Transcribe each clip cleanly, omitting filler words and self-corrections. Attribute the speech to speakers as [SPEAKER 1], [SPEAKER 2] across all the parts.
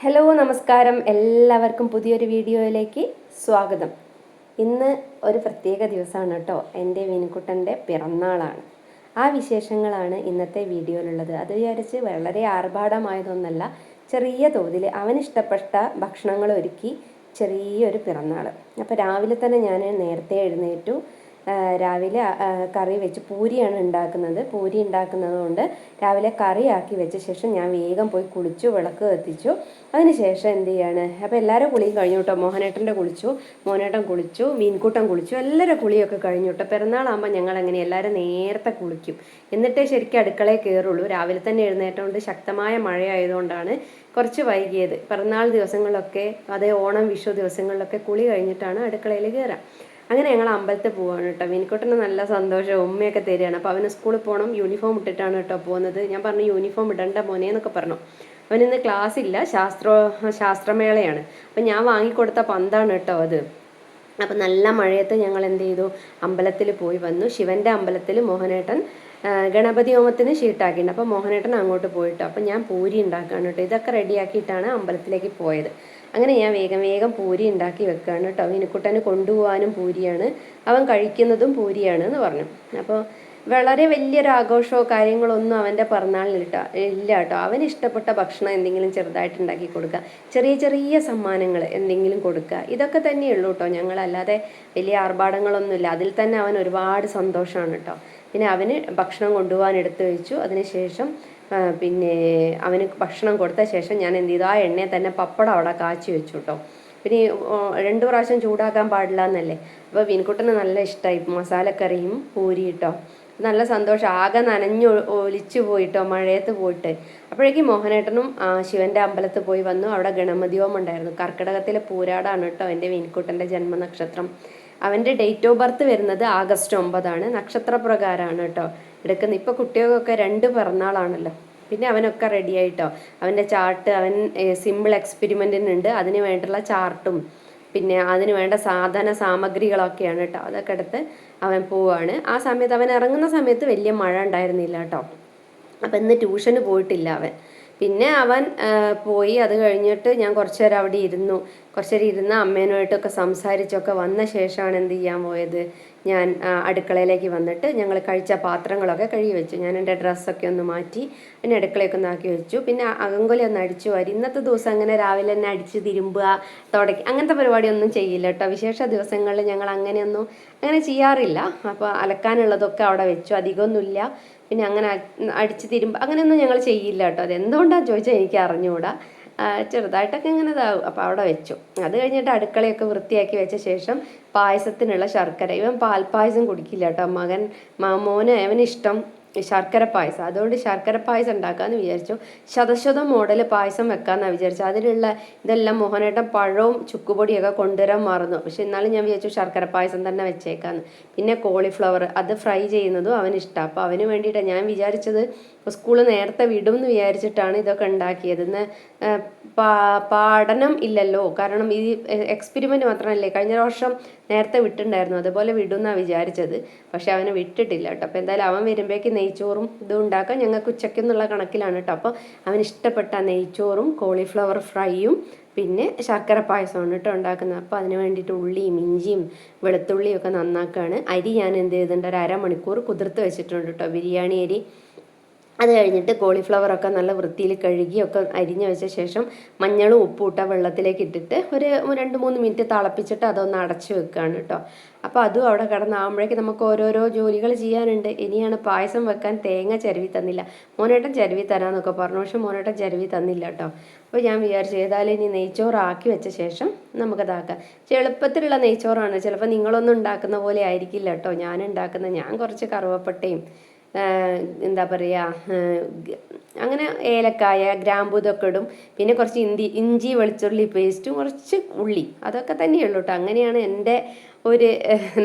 [SPEAKER 1] Hello നമസ്കാരം, എല്ലാവർക്കും പുതിയൊരു വീഡിയോയിലേക്ക് സ്വാഗതം. ഇന്ന് ഒരു പ്രത്യേക ദിവസമാണ് കേട്ടോ. എൻ്റെ വിനുക്കുട്ടൻ്റെ പിറന്നാളാണ്. ആ വിശേഷങ്ങളാണ് ഇന്നത്തെ വീഡിയോയിലുള്ളത്. അത് വിചാരിച്ച് വളരെ ആർഭാടമായതൊന്നല്ല, ചെറിയ തോതിൽ അവനിഷ്ടപ്പെട്ട ഭക്ഷണങ്ങൾ ഒരുക്കി ചെറിയൊരു പിറന്നാൾ. അപ്പോൾ രാവിലെ തന്നെ ഞാൻ നേരത്തെ എഴുന്നേറ്റു. രാവിലെ കറി വെച്ച് പൂരിയാണ് ഉണ്ടാക്കുന്നത്. പൂരി ഉണ്ടാക്കുന്നത് കൊണ്ട് രാവിലെ കറിയാക്കി വെച്ച ശേഷം ഞാൻ വേഗം പോയി കുളിച്ചു, വിളക്ക് കത്തിച്ചു. അതിന് ശേഷം എന്ത് ചെയ്യാണ്, അപ്പോൾ എല്ലാവരും കുളിയും കഴിഞ്ഞു കേട്ടോ. മോഹനേട്ടൻ്റെ കുളിച്ചു, മോനേട്ടൻ കുളിച്ചു, മീൻകൂട്ടൻ കുളിച്ചു, എല്ലാവരും കുളിയൊക്കെ കഴിഞ്ഞു കേട്ടോ. പിറന്നാളാകുമ്പോൾ ഞങ്ങൾ എങ്ങനെ എല്ലാവരും നേരത്തെ കുളിക്കും, എന്നിട്ടേ ശരിക്കും അടുക്കളയിൽ കയറുള്ളൂ. രാവിലെ തന്നെ എഴുന്നേറ്റുകൊണ്ട് ശക്തമായ മഴയായതുകൊണ്ടാണ് കുറച്ച് വൈകിയത്. പിറന്നാൾ ദിവസങ്ങളിലൊക്കെ, അതേ ഓണം വിഷു ദിവസങ്ങളിലൊക്കെ കുളി കഴിഞ്ഞിട്ടാണ് അടുക്കളയിൽ കയറാം. അങ്ങനെ ഞങ്ങൾ അമ്പലത്തിൽ പോവാണ് കേട്ടോ. വിനിക്കുട്ടന് നല്ല സന്തോഷം, ഉമ്മയൊക്കെ തരികയാണ്. അപ്പോൾ അവന് സ്കൂളിൽ പോകണം, യൂണിഫോം ഇട്ടിട്ടാണ് കേട്ടോ പോകുന്നത്. ഞാൻ പറഞ്ഞു യൂണിഫോം ഇടണ്ട മോനെ എന്നൊക്കെ പറഞ്ഞു. അവനിന്ന് ക്ലാസ് ഇല്ല, ശാസ്ത്രമേളയാണ്. അപ്പം ഞാൻ വാങ്ങിക്കൊടുത്ത പന്താണ് കേട്ടോ അത്. അപ്പം നല്ല മഴയത്ത് ഞങ്ങൾ എന്ത് ചെയ്തു, അമ്പലത്തിൽ പോയി വന്നു. ശിവൻ്റെ അമ്പലത്തിൽ മോഹനേട്ടൻ ഗണപതി ഹോമത്തിന് ഷീട്ടാക്കിയിട്ടുണ്ട്. അപ്പോൾ മോഹനേട്ടൻ അങ്ങോട്ട് പോയിട്ടോ. അപ്പം ഞാൻ പൂരി ഉണ്ടാക്കുകയാണ് കേട്ടോ. ഇതൊക്കെ റെഡിയാക്കിയിട്ടാണ് അമ്പലത്തിലേക്ക് പോയത്. അങ്ങനെ ഞാൻ വേഗം വേഗം പൂരി ഉണ്ടാക്കി വെക്കുകയാണ് കേട്ടോ. വിനുക്കുട്ടന് കൊണ്ടുപോകാനും പൂരിയാണ്, അവൻ കഴിക്കുന്നതും പൂരിയാണ് എന്ന് പറഞ്ഞു. അപ്പോൾ വളരെ വലിയൊരു ആഘോഷമോ കാര്യങ്ങളൊന്നും അവൻ്റെ പിറന്നാളിന് ഇല്ല കേട്ടോ. അവന് ഇഷ്ടപ്പെട്ട ഭക്ഷണം എന്തെങ്കിലും ചെറുതായിട്ട് ഉണ്ടാക്കി കൊടുക്കുക, ചെറിയ ചെറിയ സമ്മാനങ്ങൾ എന്തെങ്കിലും കൊടുക്കുക, ഇതൊക്കെ തന്നെയുള്ളൂ കേട്ടോ. ഞങ്ങളല്ലാതെ വലിയ ആർഭാടങ്ങളൊന്നുമില്ല. അതിൽ തന്നെ അവൻ ഒരുപാട് സന്തോഷമാണ് കേട്ടോ. പിന്നെ അവന് ഭക്ഷണം കൊണ്ടുപോകാൻ എടുത്തു വെച്ചു. അതിനുശേഷം പിന്നെ അവന് ഭക്ഷണം കൊടുത്ത ശേഷം ഞാൻ എന്ത് ചെയ്തു, ആ എണ്ണയെ തന്നെ പപ്പടം അവിടെ കാച്ചി വെച്ചു കേട്ടോ. പിന്നെ 2 പ്രാവശ്യം ചൂടാക്കാൻ പാടില്ല എന്നല്ലേ. അപ്പോൾ വിൻകുട്ടന് നല്ല ഇഷ്ടമായി മസാലക്കറിയും പൂരി കേട്ടോ. നല്ല സന്തോഷം, ആകെ നനഞ്ഞു ഒലിച്ചു പോയിട്ടോ മഴയത്ത് പോയിട്ട്. അപ്പോഴേക്കും മോഹനേട്ടനും ശിവൻ്റെ അമ്പലത്തിൽ പോയി വന്നു. അവിടെ ഗണപതി ഹോമം ഉണ്ടായിരുന്നു. കർക്കിടകത്തിലെ പൂരാടാണ് കേട്ടോ എൻ്റെ വിൻകുട്ടൻ്റെ ജന്മനക്ഷത്രം. അവൻ്റെ ഡേറ്റ് ഓഫ് ബർത്ത് വരുന്നത് ആഗസ്റ്റ് 9 നക്ഷത്രപ്രകാരമാണ് കേട്ടോ എടുക്കുന്നത്. ഇപ്പോൾ കുട്ടികൾക്കൊക്കെ 2 പിറന്നാളാണല്ലോ. പിന്നെ അവനൊക്കെ റെഡി ആയിട്ടോ. അവൻ്റെ ചാർട്ട്, അവൻ സിമ്പിൾ എക്സ്പെരിമെൻറ്റിനുണ്ട്, അതിന് വേണ്ടുള്ള ചാർട്ടും പിന്നെ അതിന് വേണ്ട സാധന സാമഗ്രികളൊക്കെയാണ് കേട്ടോ. അതൊക്കെ എടുത്ത് അവൻ പോവാണ്. ആ സമയത്ത് അവൻ ഇറങ്ങുന്ന സമയത്ത് വലിയ മഴ ഉണ്ടായിരുന്നില്ല കേട്ടോ. അപ്പം ഇന്ന് ട്യൂഷന് പോയിട്ടില്ല അവൻ. പിന്നെ അവൻ പോയി. അത് കഴിഞ്ഞിട്ട് ഞാൻ കുറച്ചു നേരം അവിടെ ഇരുന്നു. കുറച്ചു നേരം ഇരുന്ന് അമ്മേനുമായിട്ടൊക്കെ സംസാരിച്ചൊക്കെ വന്ന ശേഷമാണ് എന്ത് ചെയ്യാൻ പോയത്, ഞാൻ അടുക്കളയിലേക്ക് വന്നിട്ട് ഞങ്ങൾ കഴിച്ച പാത്രങ്ങളൊക്കെ കഴുകി വെച്ചു. ഞാൻ എൻ്റെ ഡ്രസ്സൊക്കെ ഒന്ന് മാറ്റി പിന്നെ അടുക്കളയൊക്കെ ഒന്ന് ആക്കി വെച്ചു. പിന്നെ അകങ്കൊലി ഒന്ന് അടിച്ചു വാരി. ഇന്നത്തെ ദിവസം അങ്ങനെ രാവിലെ തന്നെ അടിച്ച് തിരുമ്പുക, തുടയ്ക്കുക, അങ്ങനത്തെ പരിപാടിയൊന്നും ചെയ്യില്ല കേട്ടോ. വിശേഷ ദിവസങ്ങളിൽ ഞങ്ങൾ അങ്ങനെ ചെയ്യാറില്ല. അപ്പോൾ അലക്കാനുള്ളതൊക്കെ അവിടെ വെച്ചു, അധികമൊന്നുമില്ല. പിന്നെ അങ്ങനെ അടിച്ച് അങ്ങനെയൊന്നും ഞങ്ങൾ ചെയ്യില്ല കേട്ടോ. അതെന്തുകൊണ്ടാണെന്ന് ചോദിച്ചാൽ എനിക്ക് അറിഞ്ഞുകൂടാ. ചെറുതായിട്ടൊക്കെ ഇങ്ങനെ ഇതാവും. അപ്പോൾ അവിടെ വെച്ചു. അത് കഴിഞ്ഞിട്ട് അടുക്കളയൊക്കെ വൃത്തിയാക്കി വെച്ച ശേഷം പായസത്തിനുള്ള ശർക്കര, ഇവൻ പാൽപ്പായസം കുടിക്കില്ല കേട്ടോ. മോന് അവനിഷ്ടം ശർക്കര പായസം. അതുകൊണ്ട് ശർക്കര പായസം ഉണ്ടാക്കാമെന്ന് വിചാരിച്ചു. ശതശതം മോഡൽ പായസം വെക്കാമെന്നാണ് വിചാരിച്ചു. അതിലുള്ള ഇതെല്ലാം മോഹനേട്ടൻ പഴവും ചുക്കുപൊടിയൊക്കെ കൊണ്ടുവരാൻ മറന്നു. പക്ഷെ എന്നാലും ഞാൻ വിചാരിച്ചു ശർക്കര പായസം തന്നെ വെച്ചേക്കാന്ന്. പിന്നെ കോളിഫ്ലവർ അത് ഫ്രൈ ചെയ്യുന്നതും അവനിഷ്ടമാണ്. അപ്പോൾ അവന് വേണ്ടിയിട്ടാണ് ഞാൻ വിചാരിച്ചത്. സ്കൂള് നേരത്തെ വിടും എന്ന് വിചാരിച്ചിട്ടാണ് ഇതൊക്കെ ഉണ്ടാക്കിയത്. ഇന്ന് പഠനം ഇല്ലല്ലോ, കാരണം ഈ എക്സ്പെരിമെൻ്റ് മാത്രമല്ലേ. കഴിഞ്ഞ വർഷം നേരത്തെ വിട്ടുണ്ടായിരുന്നു, അതുപോലെ വിടുമെന്നാണ് വിചാരിച്ചത്. പക്ഷെ അവനെ വിട്ടിട്ടില്ല കേട്ടോ. അപ്പോൾ എന്തായാലും അവൻ വരുമ്പോഴേക്ക് നെയ്ച്ചോറും ഇതും ഉണ്ടാക്കാം. ഞങ്ങൾക്ക് ഉച്ചയ്ക്കെന്നുള്ള കണക്കിലാണ് കേട്ടോ. അപ്പോൾ അവന് ഇഷ്ടപ്പെട്ട നെയ്ച്ചോറും കോളിഫ്ലവർ ഫ്രൈയും പിന്നെ ശർക്കര പായസമാണ് കേട്ടോ ഉണ്ടാക്കുന്നത്. അപ്പോൾ അതിന് വേണ്ടിയിട്ട് ഉള്ളിയും ഇഞ്ചിയും വെളുത്തുള്ളിയും ഒക്കെ നന്നാക്കുകയാണ്. അരി ഞാൻ എന്ത് ചെയ്തിട്ടുണ്ട്, 1/2 മണിക്കൂർ കുതിർത്ത് വെച്ചിട്ടുണ്ട് കേട്ടോ, ബിരിയാണി അരി. അത് കഴിഞ്ഞിട്ട് കോളിഫ്ലവറൊക്കെ നല്ല വൃത്തിയിൽ കഴുകിയൊക്കെ അരിഞ്ഞ് വെച്ച ശേഷം മഞ്ഞളും ഉപ്പും ഇട്ട വെള്ളത്തിലേക്ക് ഇട്ടിട്ട് ഒരു 2-3 മിനിറ്റ് തിളപ്പിച്ചിട്ട് അതൊന്ന് അടച്ചു വെക്കുകയാണ് കേട്ടോ. അപ്പോൾ അതും അവിടെ കിടന്നാകുമ്പോഴേക്ക് നമുക്ക് ഓരോരോ ജോലികൾ ചെയ്യാനുണ്ട്. ഇനിയാണ് പായസം വെക്കാൻ തേങ്ങ ചിരവി തന്നില്ല. മോനേട്ടൻ ചിരവി തരാമെന്നൊക്കെ പറഞ്ഞു, പക്ഷെ മോനേട്ടൻ ചിരവി തന്നില്ല കേട്ടോ. അപ്പോൾ ഞാൻ വിചാരിച്ചു ഏതായാലും ഇനി നെയ്ച്ചോറാക്കി വെച്ച ശേഷം നമുക്കതാക്കാം. എളുപ്പത്തിലുള്ള നെയ്ച്ചോറാണ്. ചിലപ്പോൾ നിങ്ങളൊന്നും ഉണ്ടാക്കുന്ന പോലെ ആയിരിക്കില്ല കേട്ടോ ഞാൻ കുറച്ച് കറുവപ്പട്ടയും എന്താ പറയുക, അങ്ങനെ ഏലക്കായ ഗ്രാമ്പൂ ഇതൊക്കെ ഇടും. പിന്നെ കുറച്ച് ഇഞ്ചി വെളുത്തുള്ളി പേസ്റ്റും കുറച്ച് ഉള്ളി, അതൊക്കെ തന്നെയുള്ളൂ കേട്ടോ. അങ്ങനെയാണ് എൻ്റെ ഒരു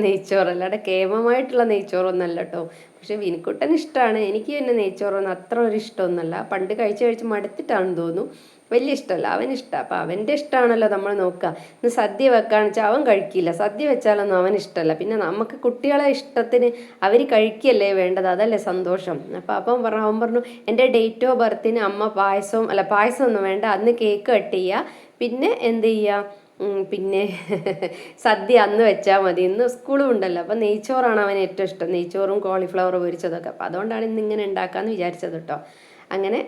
[SPEAKER 1] നെയ്ച്ചോറ്. അല്ലാതെ കേമമായിട്ടുള്ള നെയ്ച്ചോറൊന്നല്ല കേട്ടോ. പക്ഷെ വിനുക്കുട്ടന് ഇഷ്ടമാണ്. എനിക്ക് പിന്നെ നെയ്ച്ചോറൊന്നും അത്ര ഒരു ഇഷ്ടമൊന്നുമല്ല. പണ്ട് കഴിച്ച് മടുത്തിട്ടാണെന്ന് തോന്നുന്നു. വലിയ ഇഷ്ടമല്ല, അവനിഷ്ടമാണ്. അപ്പോൾ അവൻ്റെ ഇഷ്ടമാണല്ലോ നമ്മൾ നോക്കുക. ഇന്ന് സദ്യ വെക്കാന്ന് വെച്ചാൽ അവൻ കഴിക്കില്ല, സദ്യ വെച്ചാലൊന്നും അവൻ ഇഷ്ടമല്ല. പിന്നെ നമുക്ക് കുട്ടികളെ ഇഷ്ടത്തിന് അവർ കഴിക്കുകയല്ലേ വേണ്ടത്, അതല്ലേ സന്തോഷം. അപ്പോൾ അവൻ പറഞ്ഞു എൻ്റെ ഡേറ്റ് ഓഫ് ബർത്തിന് അമ്മ പായസമൊന്നും വേണ്ട, അന്ന് കേക്ക് കട്ട് ചെയ്യുക, പിന്നെ എന്ത് ചെയ്യുക, പിന്നെ സദ്യ അന്ന് വെച്ചാൽ മതി, ഇന്ന് സ്കൂളും ഉണ്ടല്ലോ. അപ്പം നെയ്ച്ചോറാണ് അവന് ഏറ്റവും ഇഷ്ടം, നെയ്ച്ചോറും കോളിഫ്ലവർ പൊരിച്ചതൊക്കെ. അപ്പം അതുകൊണ്ടാണ് ഇന്ന് ഇങ്ങനെ ഉണ്ടാക്കാമെന്ന് വിചാരിച്ചത് കേട്ടോ. അങ്ങനെ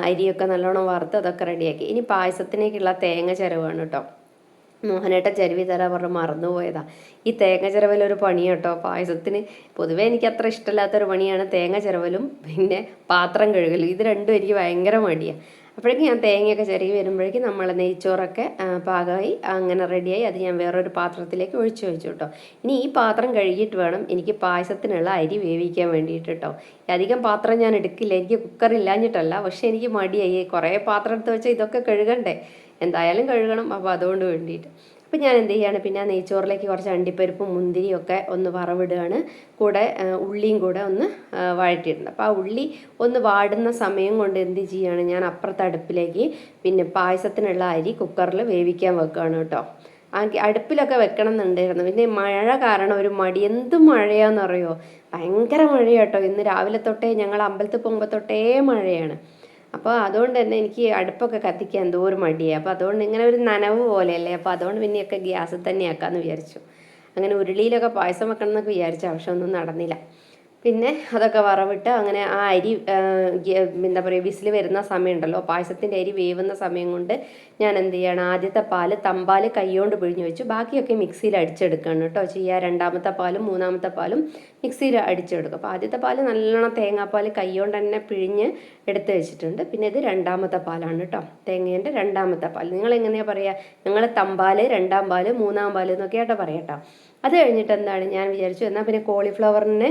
[SPEAKER 1] അരിയൊക്കെ നല്ലോണം വറുത്ത് അതൊക്കെ റെഡിയാക്കി. ഇനി പായസത്തിനേക്കുള്ള തേങ്ങ ചിരവാണ് കേട്ടോ. മോഹനേട്ടൻ ചിരവി തരാൻ പറഞ്ഞ് മറന്നുപോയതാ. ഈ തേങ്ങ ചിരവലൊരു പണിയാണ് കേട്ടോ പായസത്തിന്. പൊതുവേ എനിക്ക് അത്ര ഇഷ്ടമില്ലാത്തൊരു പണിയാണ് തേങ്ങ ചിരവലും പിന്നെ പാത്രം കഴുകലും. ഇത് രണ്ടും എനിക്ക് ഭയങ്കര മടിയാണ്. അപ്പോഴേക്കും ഞാൻ തേങ്ങയൊക്കെ ചിരകി വരുമ്പോഴേക്കും നമ്മൾ നെയ്ച്ചോറൊക്കെ പാകമായി അങ്ങനെ റെഡിയായി. അത് ഞാൻ വേറൊരു പാത്രത്തിലേക്ക് ഒഴിച്ചു വെച്ചു കേട്ടോ. ഇനി ഈ പാത്രം കഴുകിയിട്ട് വേണം എനിക്ക് പായസത്തിനുള്ള അരി വേവിക്കാൻ വേണ്ടിയിട്ട് കേട്ടോ. അധികം പാത്രം ഞാൻ എടുക്കില്ല, എനിക്ക് കുക്കറില്ലാഞ്ഞിട്ടല്ല, പക്ഷെ എനിക്ക് മടിയായി. കുറേ പാത്രം എടുത്ത് വെച്ചാൽ ഇതൊക്കെ കഴുകണ്ടേ, എന്തായാലും കഴുകണം. അപ്പോൾ അതുകൊണ്ട് വേണ്ടിയിട്ട് അപ്പം ഞാൻ എന്ത് ചെയ്യുകയാണ്, പിന്നെ ആ നെയ്ച്ചോറിലേക്ക് കുറച്ച് അണ്ടിപ്പരിപ്പും മുന്തിരിയും ഒക്കെ ഒന്ന് വറവിടുകയാണ്. കൂടെ ഉള്ളിയും കൂടെ ഒന്ന് വഴറ്റിയിട്ടുണ്ട്. അപ്പോൾ ആ ഉള്ളി ഒന്ന് വാടുന്ന സമയം കൊണ്ട് എന്ത് ചെയ്യുകയാണ്, ഞാൻ അപ്പുറത്തെ അടുപ്പിലേക്ക് പിന്നെ പായസത്തിനുള്ള അരി കുക്കറിൽ വേവിക്കാൻ വെക്കുകയാണ് കേട്ടോ. അടുപ്പിലൊക്കെ വെക്കണം എന്നുണ്ടായിരുന്നു, പിന്നെ മഴ കാരണം ഒരു മടി. എന്ത് മഴയാണെന്നറിയോ, ഭയങ്കര മഴയാട്ടോ. ഇന്ന് രാവിലെ തൊട്ടേ ഞങ്ങൾ അമ്പലത്തിൽ പോകുമ്പോൾ തൊട്ടേ മഴയാണ്. അപ്പോൾ അതുകൊണ്ട് തന്നെ എനിക്ക് അടുപ്പൊക്കെ കത്തിക്കാൻ എന്തോ ഒരു മടിയാണ്. അപ്പോൾ അതുകൊണ്ട് ഇങ്ങനെ ഒരു നനവ് പോലെയല്ലേ, അപ്പോൾ അതുകൊണ്ട് പിന്നെയൊക്കെ ഗ്യാസിൽ തന്നെ ആക്കാമെന്ന് വിചാരിച്ചു. അങ്ങനെ ഉരുളിയിലൊക്കെ പായസം വെക്കണം എന്നൊക്കെ വിചാരിച്ചു, പക്ഷെ ഒന്നും നടന്നില്ല. പിന്നെ അതൊക്കെ വറവിട്ട് അങ്ങനെ ആ അരി എന്താ പറയുക വിസിൽ വരുന്ന സമയമുണ്ടല്ലോ, പായസത്തിൻ്റെ അരി വേവുന്ന സമയം കൊണ്ട് ഞാൻ എന്ത് ചെയ്യണം, ആദ്യത്തെ പാല് തമ്പാൽ കൈകൊണ്ട് പിഴിഞ്ഞ് വെച്ചു. ബാക്കിയൊക്കെ മിക്സിയിൽ അടിച്ചെടുക്കണം കേട്ടോ ചെയ്യുക. രണ്ടാമത്തെ പാലും മൂന്നാമത്തെ പാലും മിക്സിയിൽ അടിച്ചെടുക്കും. അപ്പോൾ ആദ്യത്തെ പാല് നല്ലോണം തേങ്ങാപ്പാൽ കൈകൊണ്ട് തന്നെ പിഴിഞ്ഞ് എടുത്ത് വെച്ചിട്ടുണ്ട്. പിന്നെ ഇത് രണ്ടാമത്തെ പാലാണ് കേട്ടോ, തേങ്ങേൻ്റെ രണ്ടാമത്തെ പാൽ. നിങ്ങൾ എങ്ങനെയാണ് പറയുക, നിങ്ങൾ തമ്പാൽ, രണ്ടാം പാല്, മൂന്നാം പാൽ എന്നൊക്കെ ആട്ടോ പറയട്ടോ. അത് കഴിഞ്ഞിട്ട് എന്താണ് ഞാൻ വിചാരിച്ചു, എന്നാൽ പിന്നെ കോളിഫ്ലവറിനെ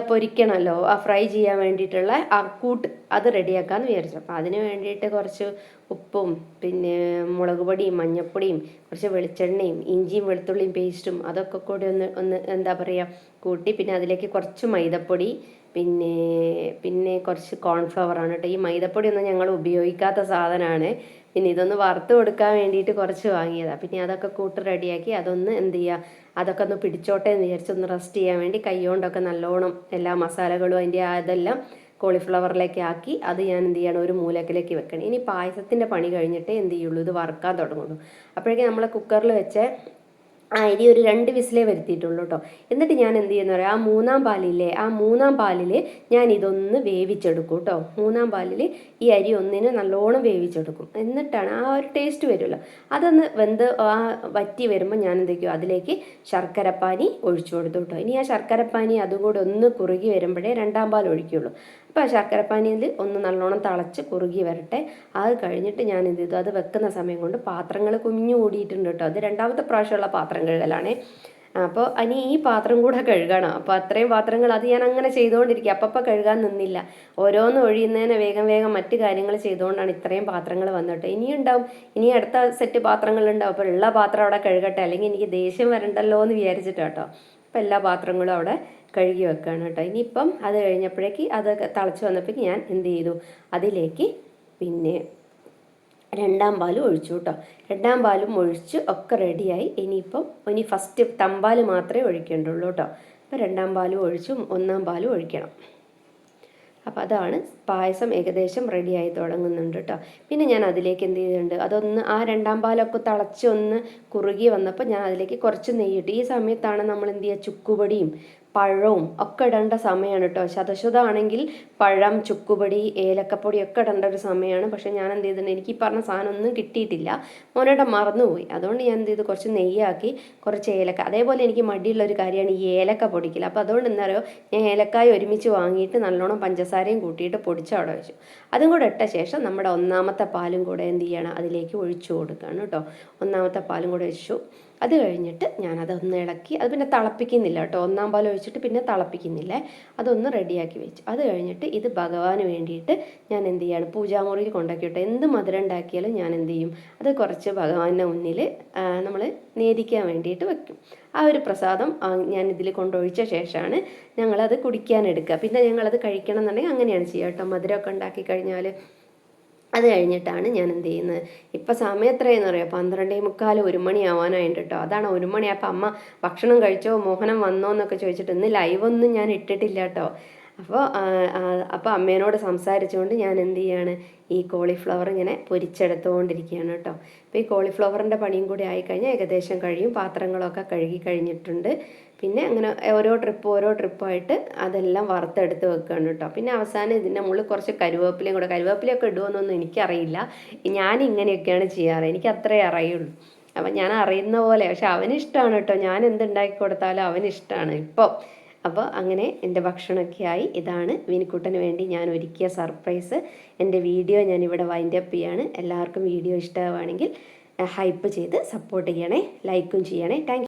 [SPEAKER 1] പൊരിക്കണമല്ലോ, ആ ഫ്രൈ ചെയ്യാൻ വേണ്ടിയിട്ടുള്ള ആ കൂട്ട് അത് റെഡിയാക്കാമെന്ന് വിചാരിച്ചു. അപ്പോൾ അതിന് വേണ്ടിയിട്ട് കുറച്ച് ഉപ്പും പിന്നെ മുളക് പൊടിയും മഞ്ഞൾപ്പൊടിയും കുറച്ച് വെളിച്ചെണ്ണയും ഇഞ്ചിയും വെളുത്തുള്ളിയും പേസ്റ്റും അതൊക്കെ കൂടി ഒന്ന് എന്താ പറയുക കൂട്ടി, പിന്നെ അതിലേക്ക് കുറച്ച് മൈദപ്പൊടി, പിന്നെ കുറച്ച് കോൺഫ്ലവറാണ് കേട്ടോ. ഈ മൈദപ്പൊടി ഒന്നും ഞങ്ങൾ ഉപയോഗിക്കാത്ത സാധനമാണ്. പിന്നെ ഇതൊന്ന് വറുത്ത് കൊടുക്കാൻ വേണ്ടിയിട്ട് കുറച്ച് വാങ്ങിയതാണ്. പിന്നെ അതൊക്കെ കൂട്ട് റെഡിയാക്കി അതൊന്ന് എന്ത് ചെയ്യുക, അതൊക്കെ ഒന്ന് പിടിച്ചോട്ടെ എന്ന് വിചാരിച്ചൊന്ന് റെസ്റ്റ് ചെയ്യാൻ വേണ്ടി കൈകൊണ്ടൊക്കെ നല്ലോണം എല്ലാ മസാലകളും അതിൻ്റെ അതെല്ലാം കോളിഫ്ലവറിലേക്ക് ആക്കി അത് ഞാൻ എന്ത് ചെയ്യണം, ഒരു മൂലക്കിലേക്ക് വെക്കണം. ഇനി പായസത്തിൻ്റെ പണി കഴിഞ്ഞിട്ട് എന്ത് ചെയ്യുള്ളൂ, ഇത് വറുക്കാൻ തുടങ്ങുള്ളൂ. അപ്പോഴേക്കും നമ്മൾ കുക്കറിൽ വെച്ച ആ അരി ഒരു 2 വിസിലേ വരുത്തിയിട്ടുള്ളൂ കേട്ടോ. എന്നിട്ട് ഞാൻ എന്ത് ചെയ്യുന്ന പറയാം, ആ മൂന്നാം പാലിൽ ഞാൻ ഇതൊന്ന് വേവിച്ചെടുക്കും കേട്ടോ. മൂന്നാം പാലിൽ ഈ അരി ഒന്നിന് നല്ലോണം വേവിച്ചെടുക്കും. എന്നിട്ടാണ് ആ ഒരു ടേസ്റ്റ് വരുമല്ലോ, അതൊന്ന് വെന്ത് വറ്റി വരുമ്പോൾ ഞാൻ എന്തൊക്കെയോ അതിലേക്ക് ശർക്കരപ്പാനി ഒഴിച്ചു കൊടുത്തു കേട്ടോ. ഇനി ആ ശർക്കരപ്പാനി അതുകൂടെ ഒന്ന് കുറുകി വരുമ്പോഴേ രണ്ടാം പാൽ ഒഴിക്കുള്ളൂ. അപ്പോൾ ആ ശർക്കരപ്പാനിയിൽ ഒന്ന് നല്ലോണം തിളച്ച് കുറുകി വരട്ടെ. അത് കഴിഞ്ഞിട്ട് ഞാൻ എന്ത് ചെയ്തു, അത് വെക്കുന്ന സമയം കൊണ്ട് പാത്രങ്ങൾ കുഞ്ഞു കൂടിയിട്ടുണ്ട് കേട്ടോ. അത് രണ്ടാമത്തെ പ്രാവശ്യമുള്ള പാത്രം കഴുകലാണേ. അപ്പോൾ ഇനി ഈ പാത്രം കൂടെ കഴുകണം. അപ്പോൾ അത്രയും പാത്രങ്ങൾ അത് ഞാൻ അങ്ങനെ ചെയ്തുകൊണ്ടിരിക്കുക, അപ്പം കഴുകാൻ നിന്നില്ല. ഓരോന്ന് ഒഴിയുന്നതിന് വേഗം വേഗം മറ്റു കാര്യങ്ങൾ ചെയ്തുകൊണ്ടാണ് ഇത്രയും പാത്രങ്ങൾ വന്നിട്ട്. ഇനിയുണ്ടാവും, ഇനി അടുത്ത സെറ്റ് പാത്രങ്ങളുണ്ടാവും. അപ്പോൾ ഉള്ള പാത്രം അവിടെ കഴുകട്ടെ, അല്ലെങ്കിൽ എനിക്ക് ദേഷ്യം വരണ്ടല്ലോ എന്ന് വിചാരിച്ചിട്ട് കേട്ടോ. അപ്പോൾ എല്ലാ പാത്രങ്ങളും അവിടെ കഴുകി വെക്കുകയാണ് കേട്ടോ. ഇനിയിപ്പം അത് കഴിഞ്ഞപ്പോഴേക്ക് അത് തിളച്ച് വന്നപ്പോഴേക്ക് ഞാൻ എന്ത് ചെയ്തു, അതിലേക്ക് പിന്നെ രണ്ടാം പാലും ഒഴിച്ചു കേട്ടോ. രണ്ടാം പാലും ഒഴിച്ച് ഒക്കെ റെഡിയായി. ഇനി ഫസ്റ്റ് തമ്പാൽ മാത്രമേ ഒഴിക്കേണ്ടുള്ളൂ കേട്ടോ. അപ്പോൾ രണ്ടാം പാലും ഒഴിച്ചും ഒന്നാം പാലും ഒഴിക്കണം. അപ്പോൾ അതാണ് പായസം ഏകദേശം റെഡിയായി തുടങ്ങുന്നുണ്ട് കേട്ടോ. പിന്നെ ഞാൻ അതിലേക്ക് എന്ത് ചെയ്തിട്ടുണ്ട്, അതൊന്ന് ആ രണ്ടാം പാലൊക്കെ തിളച്ച് ഒന്ന് കുറുകി വന്നപ്പോൾ ഞാൻ അതിലേക്ക് കുറച്ച് നെയ്യിട്ട്, ഈ സമയത്താണ് നമ്മൾ എന്ത് ചെയ്യുക, ചുക്കുപൊടിയും പഴവും ഒക്കെ ഇടേണ്ട സമയമാണ് കേട്ടോ. ശതശുദ്ധമാണെങ്കിൽ പഴം, ചുക്കുപൊടി, ഏലക്കപ്പൊടി ഒക്കെ ഇടേണ്ട ഒരു സമയമാണ്. പക്ഷേ ഞാൻ എന്ത് ചെയ്തിട്ടുണ്ട്, എനിക്ക് ഈ പറഞ്ഞ സാധനം ഒന്നും കിട്ടിയിട്ടില്ല, മോനോടെ മറന്നുപോയി. അതുകൊണ്ട് ഞാൻ എന്ത് ചെയ്തു, കുറച്ച് നെയ്യാക്കി കുറച്ച് ഏലക്ക. അതേപോലെ എനിക്ക് മടിയുള്ളൊരു കാര്യമാണ് ഈ ഏലക്ക പൊടിക്കില്ല. അപ്പോൾ അതുകൊണ്ട് എന്താ പറയുക, ഞാൻ ഏലക്കായ ഒരുമിച്ച് വാങ്ങിയിട്ട് നല്ലോണം പഞ്ചസാരയും കൂട്ടിയിട്ട് പൊടിച്ച് അവിടെ വെച്ചു. അതും കൂടെ ഇട്ട ശേഷം നമ്മുടെ ഒന്നാമത്തെ പാലും കൂടെ എന്ത് ചെയ്യണം, അതിലേക്ക് ഒഴിച്ചു കൊടുക്കുകയാണ് കേട്ടോ. ഒന്നാമത്തെ പാലും കൂടെ ഒഴിച്ചു. അത് കഴിഞ്ഞിട്ട് ഞാനതൊന്ന് ഇളക്കി, അത് പിന്നെ തിളപ്പിക്കുന്നില്ല കേട്ടോ. ഒന്നാം പാൽ ഒഴിച്ചിട്ട് പിന്നെ തിളപ്പിക്കുന്നില്ലേ, അതൊന്ന് റെഡിയാക്കി വെച്ചു. അത് കഴിഞ്ഞിട്ട് ഇത് ഭഗവാന് വേണ്ടിയിട്ട് ഞാൻ എന്ത് ചെയ്യാണ്, പൂജാമുറിയിൽ കൊണ്ടാക്കിയിട്ട് എന്ത് മധുരം ഉണ്ടാക്കിയാലും ഞാൻ എന്ത് ചെയ്യും, അത് കുറച്ച് ഭഗവാന്റെ മുന്നിൽ നമ്മൾ നേദിക്കാൻ വേണ്ടിയിട്ട് വെക്കും. ആ ഒരു പ്രസാദം ഞാൻ ഇതിൽ കൊണ്ടൊഴിച്ച ശേഷമാണ് ഞങ്ങളത് കുടിക്കാനെടുക്കുക. പിന്നെ ഞങ്ങളത് കഴിക്കണം എന്നുണ്ടെങ്കിൽ അങ്ങനെയാണ് ചെയ്യുക കേട്ടോ. മധുരമൊക്കെ ഉണ്ടാക്കി കഴിഞ്ഞാൽ അത് കഴിഞ്ഞിട്ടാണ് ഞാൻ എന്ത് ചെയ്യുന്നത്. ഇപ്പം സമയം എത്രയെന്ന് അറിയാം, 12:45 1 മണിയാവാനായിട്ട് കേട്ടോ. അതാണ് 1 മണി. അപ്പം അമ്മ ഭക്ഷണം കഴിച്ചോ, മോഹനം വന്നോ എന്നൊക്കെ ചോദിച്ചിട്ട് ഇന്ന് ലൈവൊന്നും ഞാൻ ഇട്ടിട്ടില്ല കേട്ടോ. അപ്പോൾ അമ്മേനോട് സംസാരിച്ചുകൊണ്ട് ഞാൻ എന്ത് ചെയ്യാണ്, ഈ കോളിഫ്ലവർ ഇങ്ങനെ പൊരിച്ചെടുത്തുകൊണ്ടിരിക്കുകയാണ് കേട്ടോ. അപ്പോൾ ഈ കോളിഫ്ലവറിൻ്റെ പണിയും കൂടി ആയിക്കഴിഞ്ഞാൽ ഏകദേശം കഴിയും. പാത്രങ്ങളൊക്കെ കഴുകി കഴിഞ്ഞിട്ടുണ്ട്. പിന്നെ അങ്ങനെ ഓരോ ട്രിപ്പായിട്ട് അതെല്ലാം വറുത്തെടുത്ത് വെക്കുകയാണ് കേട്ടോ. പിന്നെ അവസാനം ഇതിൻ്റെ മുകളിൽ കുറച്ച് കരുവേപ്പിലയൊക്കെ ഇടുമെന്നൊന്നും എനിക്കറിയില്ല. ഞാൻ ഇങ്ങനെയൊക്കെയാണ് ചെയ്യാറ്, എനിക്ക് അത്രേ അറിയുള്ളൂ. അപ്പം ഞാൻ അറിയുന്ന പോലെ, പക്ഷെ അവനിഷ്ടമാണ് കേട്ടോ, ഞാൻ എന്തുണ്ടാക്കി കൊടുത്താലും അവനിഷ്ടമാണ് ഇപ്പോൾ. അപ്പോൾ അങ്ങനെ എൻ്റെ ഭക്ഷണമൊക്കെ ആയി. ഇതാണ് വിനിക്കുട്ടന് വേണ്ടി ഞാൻ ഒരുക്കിയ സർപ്രൈസ്. എൻ്റെ വീഡിയോ ഞാനിവിടെ വൈൻഡപ്പ് ചെയ്യാണ്. എല്ലാവർക്കും വീഡിയോ ഇഷ്ടമാവുകയാണെങ്കിൽ ഹൈപ്പ് ചെയ്ത് സപ്പോർട്ട് ചെയ്യണേ, ലൈക്കും ചെയ്യണേ. താങ്ക്